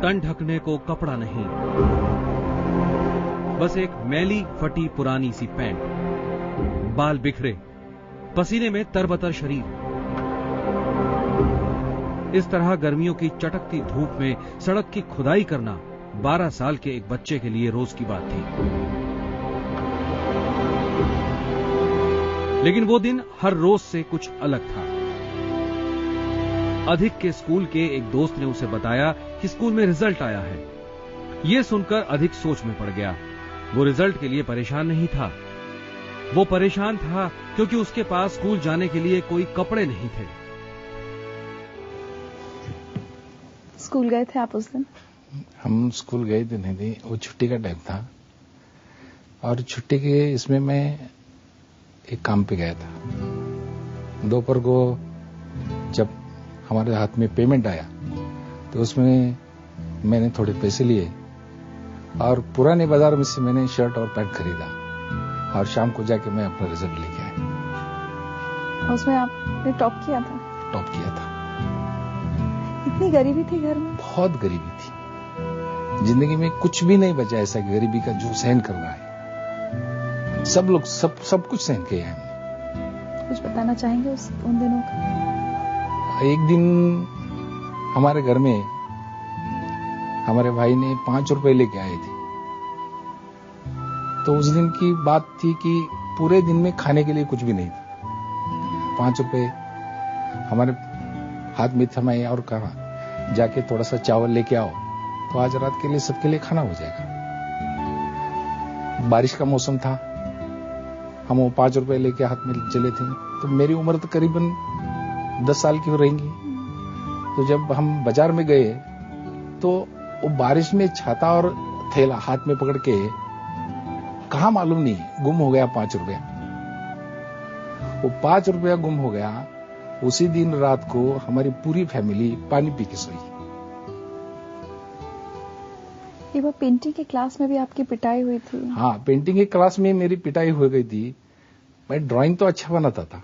तन ढकने को कपड़ा नहीं, बस एक मैली फटी पुरानी सी पैंट, बाल बिखरे, पसीने में तरबतर शरीर। इस तरह गर्मियों की चटकती धूप में सड़क की खुदाई करना 12 साल के एक बच्चे के लिए रोज की बात थी। लेकिन वो दिन हर रोज से कुछ अलग था। अधिक के स्कूल के एक दोस्त ने उसे बताया कि स्कूल में रिजल्ट आया है। ये सुनकर अधिक सोच में पड़ गया। वो रिजल्ट के लिए परेशान नहीं था, वो परेशान था क्योंकि उसके पास स्कूल जाने के लिए कोई कपड़े नहीं थे। स्कूल गए थे आप उस दिन? हम स्कूल गए थे नहीं थी, वो छुट्टी का टाइम था और छुट्टी के इसमें मैं एक काम पे गया था। दोपहर को जब हमारे हाथ में पेमेंट आया तो उसमें मैंने थोड़े पैसे लिए और पुराने बाजार में से मैंने शर्ट और पैंट खरीदा और शाम को जाके मैं अपना रिजल्ट लेके आया। उसमें आपने टॉप किया था? टॉप किया था। इतनी गरीबी थी घर में? बहुत गरीबी थी। जिंदगी में कुछ भी नहीं बचा ऐसा गरीबी का जो सहन करना है। सब लोग सब कुछ सहन किया है। कुछ बताना चाहेंगे उन दिनों का? एक दिन हमारे घर में हमारे भाई ने 5 रुपए लेके आए थे। तो उस दिन की बात थी कि पूरे दिन में खाने के लिए कुछ भी नहीं था। 5 रुपए हमारे हाथ में थमाए और कहा जाके थोड़ा सा चावल लेके आओ तो आज रात के लिए सबके लिए खाना हो जाएगा। बारिश का मौसम था, हम वो 5 रुपए लेके हाथ में चले थे। तो मेरी उम्र तो करीबन 10 साल की हो रहेंगी। तो जब हम बाजार में गए तो वो बारिश में छाता और थैला हाथ में पकड़ के कहा मालूम नहीं गुम हो गया 5 रुपया। वो 5 रुपया गुम हो गया। उसी दिन रात को हमारी पूरी फैमिली पानी पी के सोई। ये वो पेंटिंग की क्लास में भी आपकी पिटाई हुई थी? हाँ, पेंटिंग की क्लास में मेरी पिटाई हो गई थी। मैं ड्राइंग तो अच्छा बनाता था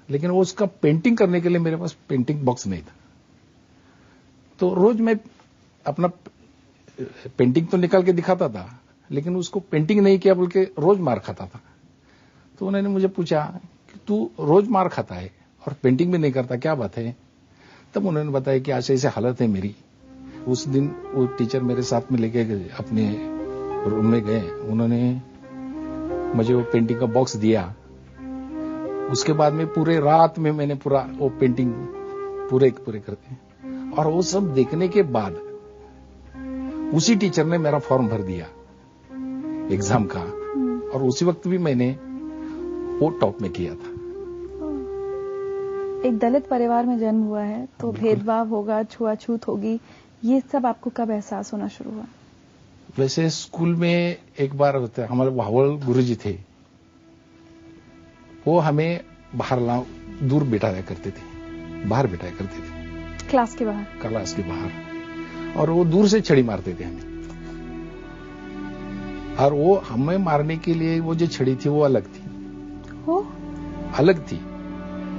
लेकिन वो उसका पेंटिंग करने के लिए मेरे पास पेंटिंग बॉक्स नहीं था। तो रोज मैं अपना पेंटिंग तो निकाल के दिखाता था लेकिन उसको पेंटिंग नहीं किया बोल के रोज मार खाता था। तो उन्होंने मुझे पूछा कि तू रोज मार खाता है और पेंटिंग भी नहीं करता, क्या बात है? तब उन्होंने बताया कि ऐसे ऐसे हालत है मेरी। उस दिन वो टीचर मेरे साथ में लेके गए, अपने रूम में गए। उन्होंने मुझे वो पेंटिंग का बॉक्स दिया। उसके बाद में पूरे रात में मैंने पूरा वो पेंटिंग पूरे करते। और वो सब देखने के बाद उसी टीचर ने मेरा फॉर्म भर दिया एग्जाम का और उसी वक्त भी मैंने वो टॉप में किया था। एक दलित परिवार में जन्म हुआ है तो भेदभाव होगा, छुआछूत होगी, ये सब आपको कब एहसास होना शुरू हुआ? वैसे स्कूल में एक बार होता हमारे भावल गुरुजी थे, वो हमें बाहर दूर बिठाया करते थे, बाहर बिठाया करते थे, क्लास के बाहर। क्लास के बाहर। और वो दूर से छड़ी मारते थे हमें। और वो हमें मारने के लिए वो जो छड़ी थी वो अलग थी, अलग थी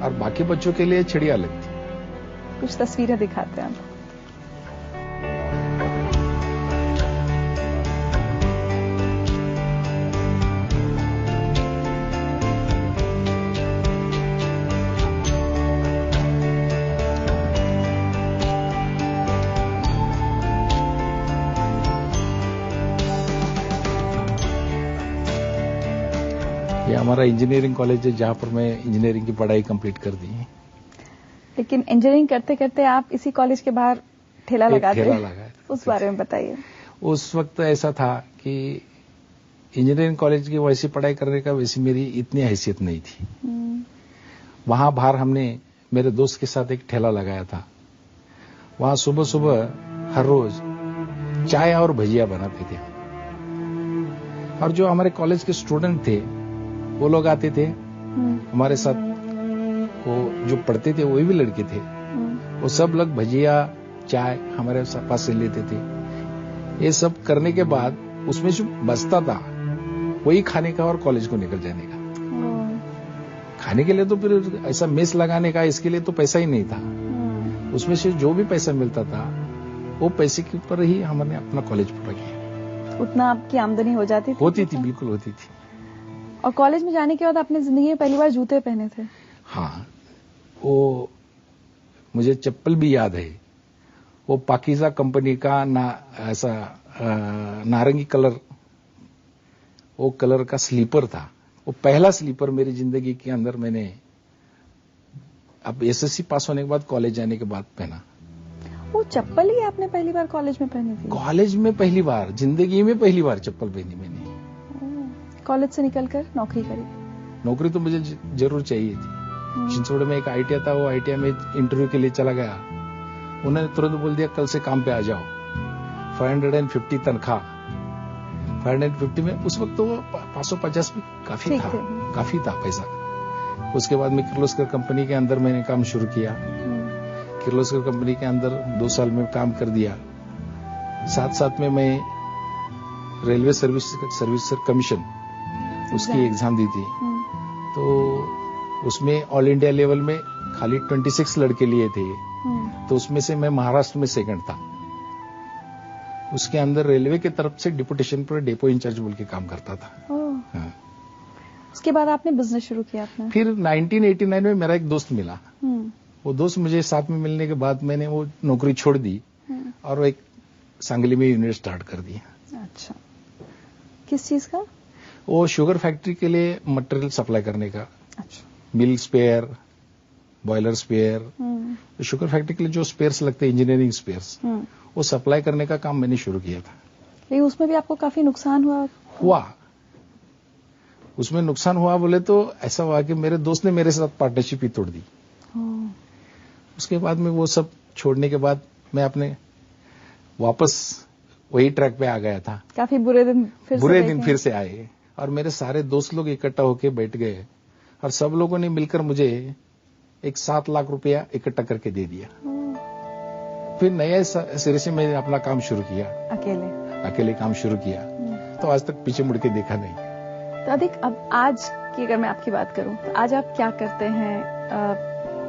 और बाकी बच्चों के लिए छड़ी अलग थी। कुछ तस्वीरें दिखाते हैं आप। ये हमारा इंजीनियरिंग कॉलेज है जहां पर मैं इंजीनियरिंग की पढ़ाई कंप्लीट कर दी है। लेकिन इंजीनियरिंग करते करते आप इसी कॉलेज के बाहर ठेला लगाते? ठेला लगाया। उस बारे में बताइए। उस वक्त ऐसा था कि इंजीनियरिंग कॉलेज की वैसी पढ़ाई करने का वैसी मेरी इतनी हैसियत नहीं थी। वहां बाहर हमने मेरे दोस्त के साथ एक ठेला लगाया था। वहां सुबह सुबह हर रोज चाय और भजिया बनाते थे और जो हमारे कॉलेज के स्टूडेंट थे वो लोग आते थे हमारे साथ। वो जो पढ़ते थे वो भी लड़के थे, वो सब लोग भजिया चाय हमारे पास से लेते थे। ये सब करने के बाद उसमें जो बचता था वही खाने का और कॉलेज को निकल जाने का। खाने के लिए तो फिर ऐसा मेस लगाने का इसके लिए तो पैसा ही नहीं था। उसमें से जो भी पैसा मिलता था वो पैसे के ऊपर ही हमने अपना कॉलेज पूरा किया। उतना आपकी आमदनी हो जाती थी? होती थी, बिल्कुल होती थी। और कॉलेज में जाने के बाद आपने जिंदगी में पहली बार जूते पहने थे? हाँ, वो मुझे चप्पल भी याद है। वो पाकिजा कंपनी का ऐसा नारंगी कलर, वो कलर का स्लीपर था। वो पहला स्लीपर मेरी जिंदगी के अंदर मैंने अब एसएससी पास होने के बाद कॉलेज जाने के बाद पहना। वो चप्पल ही आपने पहली बार कॉलेज में पहनी थी? कॉलेज में पहली बार, जिंदगी में पहली बार चप्पल पहनी मैंने। कॉलेज से निकलकर नौकरी करी? नौकरी तो मुझे जरूर चाहिए थी। चिंचवड़ में एक आईटीआई था, वो आईटीआई में इंटरव्यू के लिए चला गया। उन्होंने तुरंत बोल दिया कल से काम पे आ जाओ, 550 तनख्वाह। 550 में उस वक्त तो 550 भी काफी था पैसा। उसके बाद में किर्लोस्कर कंपनी के अंदर मैंने काम शुरू किया। किर्लोस्कर कंपनी के अंदर 2 साल में काम कर दिया। साथ में मैं रेलवे सर्विस कमीशन उसकी एग्जाम दी थी। तो उसमें ऑल इंडिया लेवल में खाली 26 लड़के लिए थे, तो उसमें से मैं महाराष्ट्र में सेकंड था। उसके अंदर रेलवे की तरफ से डिपुटेशन पर डेपो इंचार्ज बोल के काम करता था। हाँ। उसके बाद आपने बिजनेस शुरू किया अपना? फिर 1989 में मेरा एक दोस्त मिला। वो दोस्त मुझे साथ में मिलने के बाद मैंने वो नौकरी छोड़ दी और वो एक सांगली में यूनिट स्टार्ट कर दिया। अच्छा, किस चीज का? वो शुगर फैक्ट्री के लिए मटेरियल सप्लाई करने का। अच्छा। Milk spare, boiler spare, sugar factory के लिए जो स्पेयर्स लगते हैं, इंजीनियरिंग स्पेयर्स, वो सप्लाई करने का काम मैंने शुरू किया था। लेकिन उसमें भी आपको काफी नुकसान हुआ? उसमें नुकसान हुआ बोले तो ऐसा हुआ कि मेरे दोस्त ने मेरे साथ पार्टनरशिप ही तोड़ दी। उसके बाद में वो सब छोड़ने के बाद मैं अपने वापस वही ट्रैक पे आ गया था। काफी बुरे दिन फिर से आए और मेरे सारे दोस्त लोग इकट्ठा होके बैठ गए और सब लोगों ने मिलकर मुझे एक 7 लाख रुपया इकट्ठा करके दे दिया। फिर नए सिरे से मैंने अपना काम शुरू किया। अकेले काम शुरू किया, तो आज तक पीछे मुड़ के देखा नहीं। तो अब आज की अगर मैं आपकी बात करूं तो आज आप क्या करते हैं?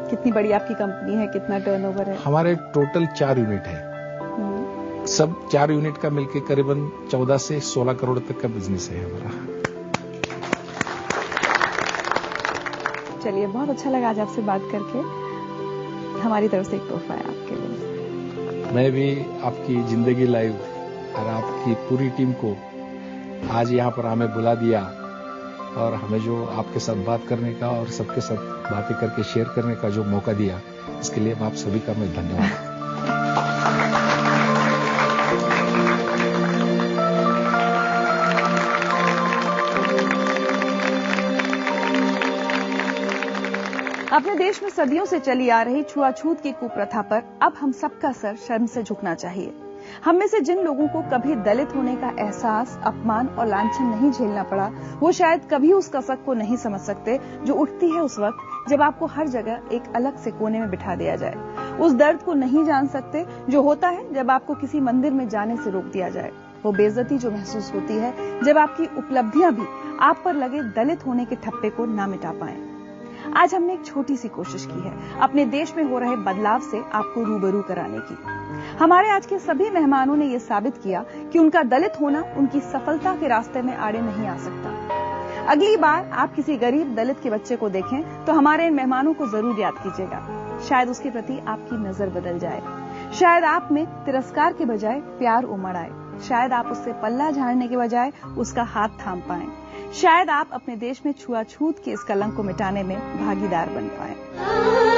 कितनी बड़ी आपकी कंपनी है? कितना टर्नओवर है? हमारे टोटल 4 यूनिट है। सब 4 यूनिट का मिलकर करीबन 14 से 16 करोड़ तक का बिजनेस है हमारा। चलिए, बहुत अच्छा लगा आज आपसे बात करके। हमारी तरफ से एक तोहफा है आपके लिए। मैं भी आपकी जिंदगी लाइव और आपकी पूरी टीम को आज यहाँ पर हमें बुला दिया और हमें जो आपके साथ बात करने का और सबके साथ बातें करके शेयर करने का जो मौका दिया, इसके लिए आप सभी का मैं धन्यवाद। अपने देश में सदियों से चली आ रही छुआछूत की कुप्रथा पर अब हम सबका सर शर्म से झुकना चाहिए। हम में से जिन लोगों को कभी दलित होने का एहसास, अपमान और लांछन नहीं झेलना पड़ा, वो शायद कभी उस कसक को नहीं समझ सकते जो उठती है उस वक्त जब आपको हर जगह एक अलग से कोने में बिठा दिया जाए। उस दर्द को नहीं जान सकते जो होता है जब आपको किसी मंदिर में जाने से रोक दिया जाए। वो बेइज्जती जो महसूस होती है जब आपकी उपलब्धियां भी आप पर लगे दलित होने के ठप्पे को ना मिटा पाए। आज हमने एक छोटी सी कोशिश की है अपने देश में हो रहे बदलाव से आपको रूबरू कराने की। हमारे आज के सभी मेहमानों ने यह साबित किया कि उनका दलित होना उनकी सफलता के रास्ते में आड़े नहीं आ सकता। अगली बार आप किसी गरीब दलित के बच्चे को देखें तो हमारे इन मेहमानों को जरूर याद कीजिएगा। शायद उसके प्रति आपकी नजर बदल जाए, शायद आप में तिरस्कार के बजाय प्यार उमड़ आए, शायद आप उससे पल्ला झाड़ने के बजाय उसका हाथ थाम पाएं, शायद आप अपने देश में छुआछूत के इस कलंक को मिटाने में भागीदार बन पाएं।